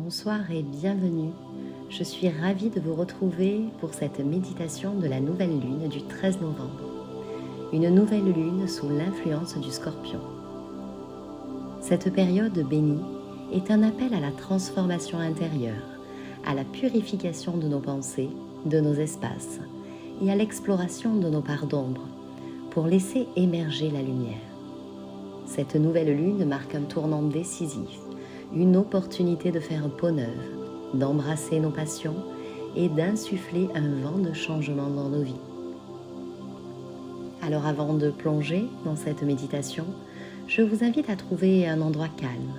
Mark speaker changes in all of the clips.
Speaker 1: Bonsoir et bienvenue. Je suis ravie de vous retrouver pour cette méditation de la nouvelle lune du 13 novembre. Une nouvelle lune sous l'influence du Scorpion. Cette période bénie est un appel à la transformation intérieure, à la purification de nos pensées, de nos espaces et à l'exploration de nos parts d'ombre pour laisser émerger la lumière. Cette nouvelle lune marque un tournant décisif, une opportunité de faire peau neuve, d'embrasser nos passions et d'insuffler un vent de changement dans nos vies. Alors avant de plonger dans cette méditation, je vous invite à trouver un endroit calme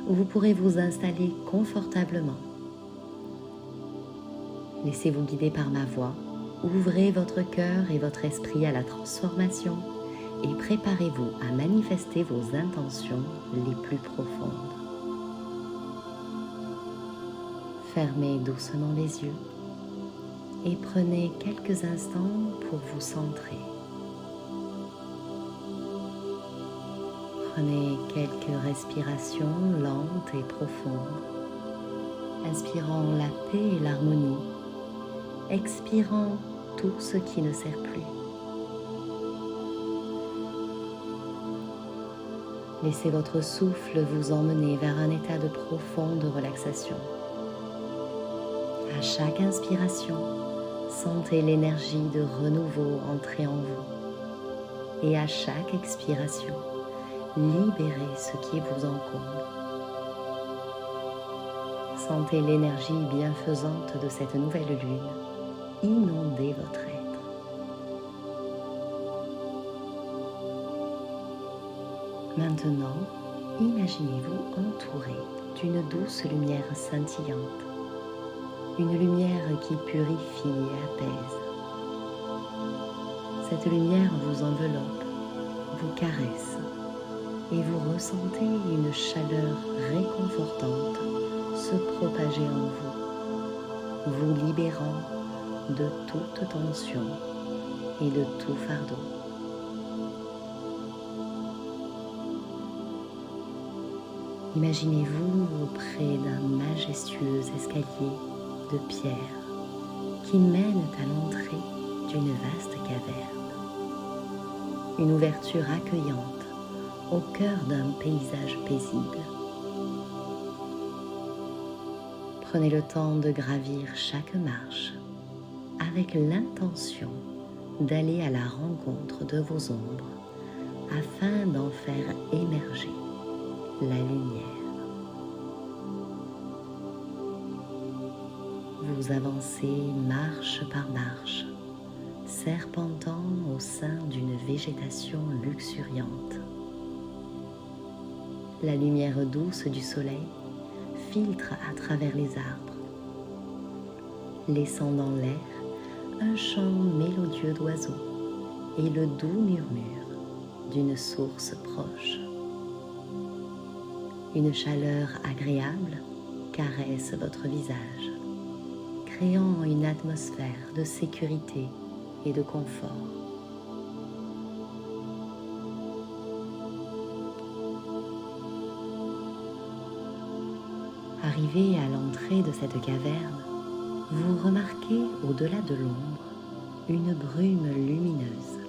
Speaker 1: où vous pourrez vous installer confortablement. Laissez-vous guider par ma voix, ouvrez votre cœur et votre esprit à la transformation et préparez-vous à manifester vos intentions les plus profondes. Fermez doucement les yeux et prenez quelques instants pour vous centrer. Prenez quelques respirations lentes et profondes, inspirant la paix et l'harmonie, expirant tout ce qui ne sert plus. Laissez votre souffle vous emmener vers un état de profonde relaxation. À chaque inspiration, sentez l'énergie de renouveau entrer en vous. Et à chaque expiration, libérez ce qui vous encombre. Sentez l'énergie bienfaisante de cette nouvelle lune inonder votre être. Maintenant, imaginez-vous entouré d'une douce lumière scintillante. Une lumière qui purifie et apaise. Cette lumière vous enveloppe, vous caresse et vous ressentez une chaleur réconfortante se propager en vous, vous libérant de toute tension et de tout fardeau. Imaginez-vous auprès d'un majestueux escalier de pierre qui mène à l'entrée d'une vaste caverne. Une ouverture accueillante au cœur d'un paysage paisible. Prenez le temps de gravir chaque marche avec l'intention d'aller à la rencontre de vos ombres afin d'en faire émerger la lumière. Vous avancez marche par marche, serpentant au sein d'une végétation luxuriante. La lumière douce du soleil filtre à travers les arbres, laissant dans l'air un chant mélodieux d'oiseaux et le doux murmure d'une source proche. Une chaleur agréable caresse votre visage, créant une atmosphère de sécurité et de confort. Arrivé à l'entrée de cette caverne, vous remarquez au-delà de l'ombre une brume lumineuse,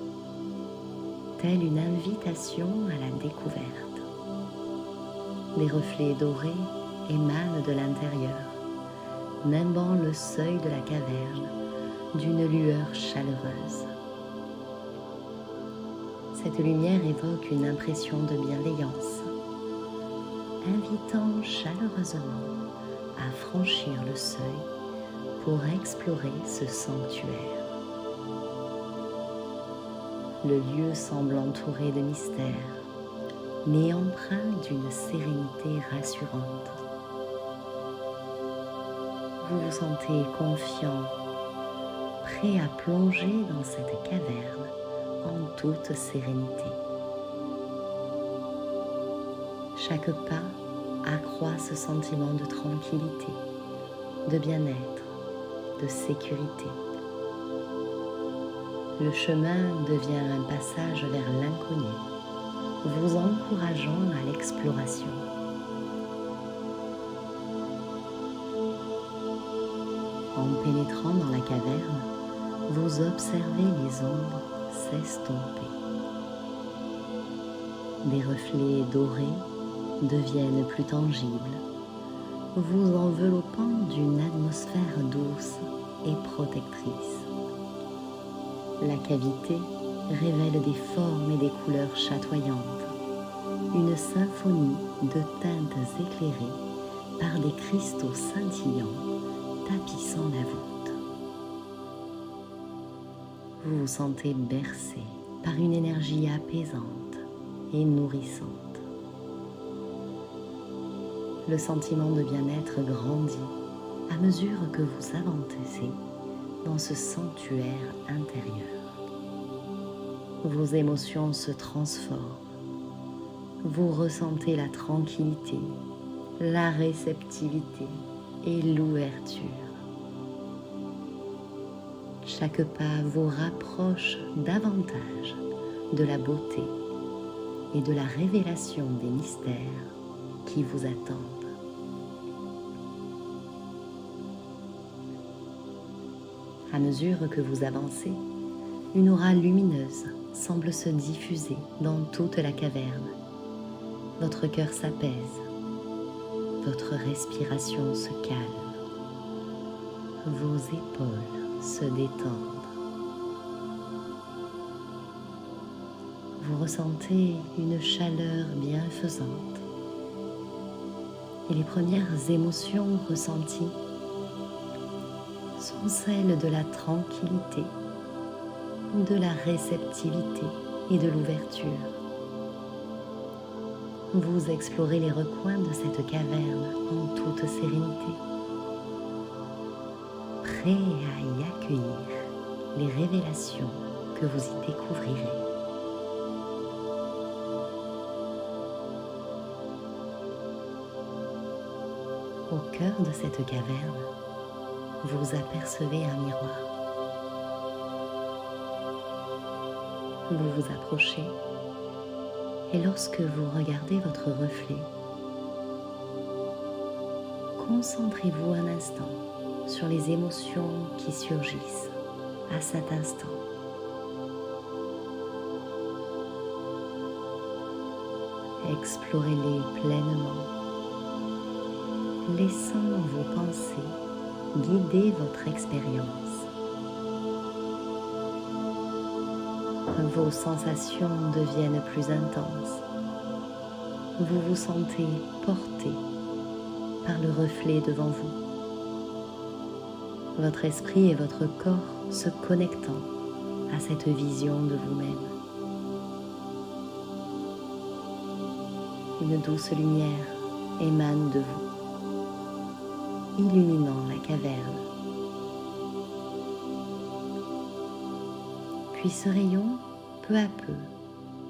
Speaker 1: telle une invitation à la découverte. Des reflets dorés émanent de l'intérieur, nimbant le seuil de la caverne d'une lueur chaleureuse. Cette lumière évoque une impression de bienveillance, invitant chaleureusement à franchir le seuil pour explorer ce sanctuaire. Le lieu semble entouré de mystère, mais empreint d'une sérénité rassurante. Vous vous sentez confiant, prêt à plonger dans cette caverne en toute sérénité. Chaque pas accroît ce sentiment de tranquillité, de bien-être, de sécurité. Le chemin devient un passage vers l'inconnu, vous encourageant à l'exploration. En pénétrant dans la caverne, vous observez les ombres s'estomper. Des reflets dorés deviennent plus tangibles, vous enveloppant d'une atmosphère douce et protectrice. La cavité révèle des formes et des couleurs chatoyantes, une symphonie de teintes éclairées par des cristaux scintillants tapissant la voûte. Vous vous sentez bercé par une énergie apaisante et nourrissante. Le sentiment de bien-être grandit à mesure que vous avancez dans ce sanctuaire intérieur. Vos émotions se transforment. Vous ressentez la tranquillité, la réceptivité et l'ouverture. Chaque pas vous rapproche davantage de la beauté et de la révélation des mystères qui vous attendent. À mesure que vous avancez, une aura lumineuse semble se diffuser dans toute la caverne. Votre cœur s'apaise, votre respiration se calme, vos épaules se détendent. Vous ressentez une chaleur bienfaisante et les premières émotions ressenties sont celles de la tranquillité, de la réceptivité et de l'ouverture. Vous explorez les recoins de cette caverne en toute sérénité, prêt à y accueillir les révélations que vous y découvrirez. Au cœur de cette caverne, vous apercevez un miroir. Vous vous approchez et lorsque vous regardez votre reflet, concentrez-vous un instant sur les émotions qui surgissent à cet instant. Explorez-les pleinement, laissant vos pensées guider votre expérience. Vos sensations deviennent plus intenses. Vous vous sentez porté par le reflet devant vous. Votre esprit et votre corps se connectant à cette vision de vous-même. Une douce lumière émane de vous, illuminant la caverne. Puis ce rayon, peu à peu,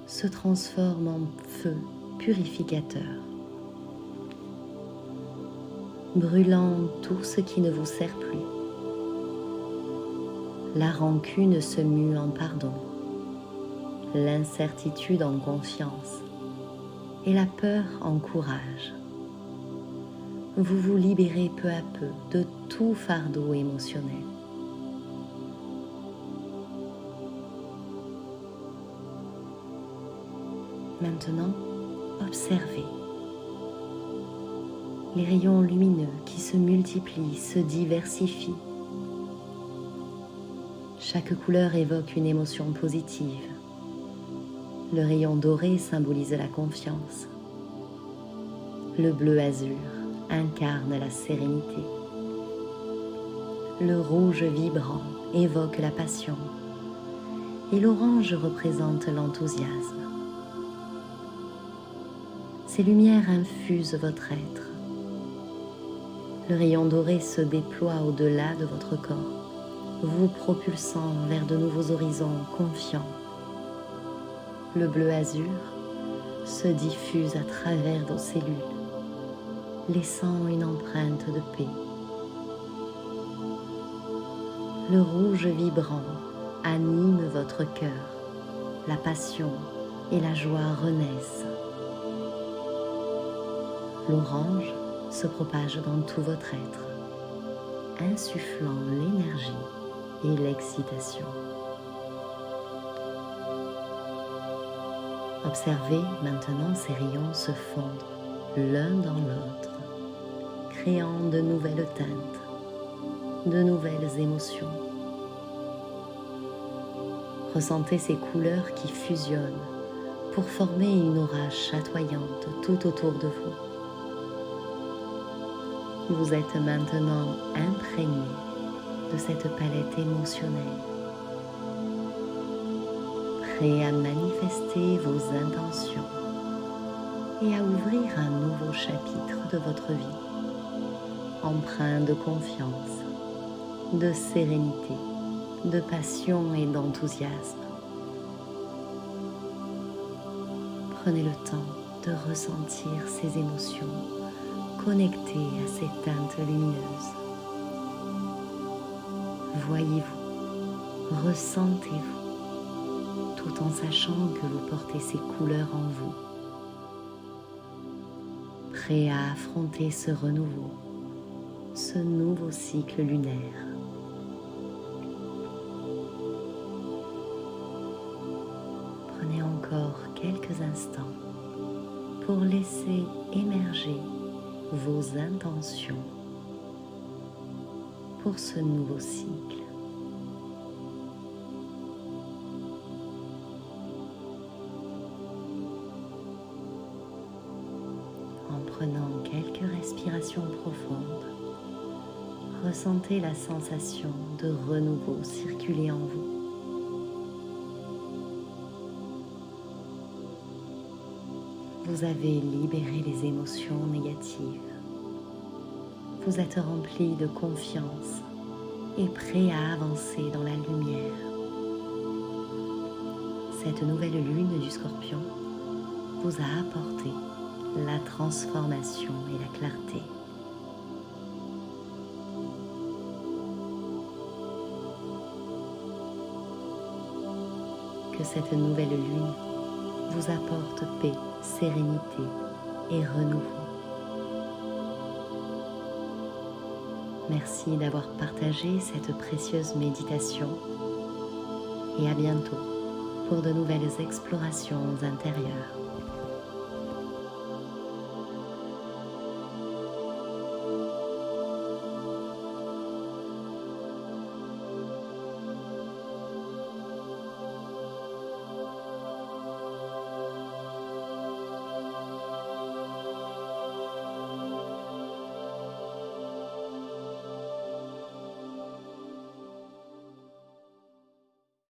Speaker 1: se transforme en feu purificateur, brûlant tout ce qui ne vous sert plus. La rancune se mue en pardon, l'incertitude en confiance et la peur en courage. Vous vous libérez peu à peu de tout fardeau émotionnel. Maintenant, observez les rayons lumineux qui se multiplient, se diversifient. Chaque couleur évoque une émotion positive. Le rayon doré symbolise la confiance. Le bleu azur incarne la sérénité. Le rouge vibrant évoque la passion. Et l'orange représente l'enthousiasme. Ces lumières infusent votre être. Le rayon doré se déploie au-delà de votre corps, vous propulsant vers de nouveaux horizons confiants. Le bleu azur se diffuse à travers vos cellules, laissant une empreinte de paix. Le rouge vibrant anime votre cœur, la passion et la joie renaissent. L'orange se propage dans tout votre être, insufflant l'énergie et l'excitation. Observez maintenant ces rayons se fondre l'un dans l'autre, créant de nouvelles teintes, de nouvelles émotions. Ressentez ces couleurs qui fusionnent pour former une aura chatoyante tout autour de vous. Vous êtes maintenant imprégné de cette palette émotionnelle, prêt à manifester vos intentions et à ouvrir un nouveau chapitre de votre vie, empreint de confiance, de sérénité, de passion et d'enthousiasme. Prenez le temps de ressentir ces émotions connectées à ces teintes lumineuses. Voyez-vous, ressentez-vous, tout en sachant que vous portez ces couleurs en vous, prêt à affronter ce renouveau, ce nouveau cycle lunaire. Prenez encore quelques instants pour laisser émerger vos intentions pour ce nouveau cycle. En prenant quelques respirations profondes, ressentez la sensation de renouveau circuler en vous. Vous avez libéré les émotions négatives. Vous êtes rempli de confiance et prêt à avancer dans la lumière. Cette nouvelle lune du Scorpion vous a apporté la transformation et la clarté. Que cette nouvelle lune vous apporte paix, sérénité et renouveau. Merci d'avoir partagé cette précieuse méditation et à bientôt pour de nouvelles explorations intérieures.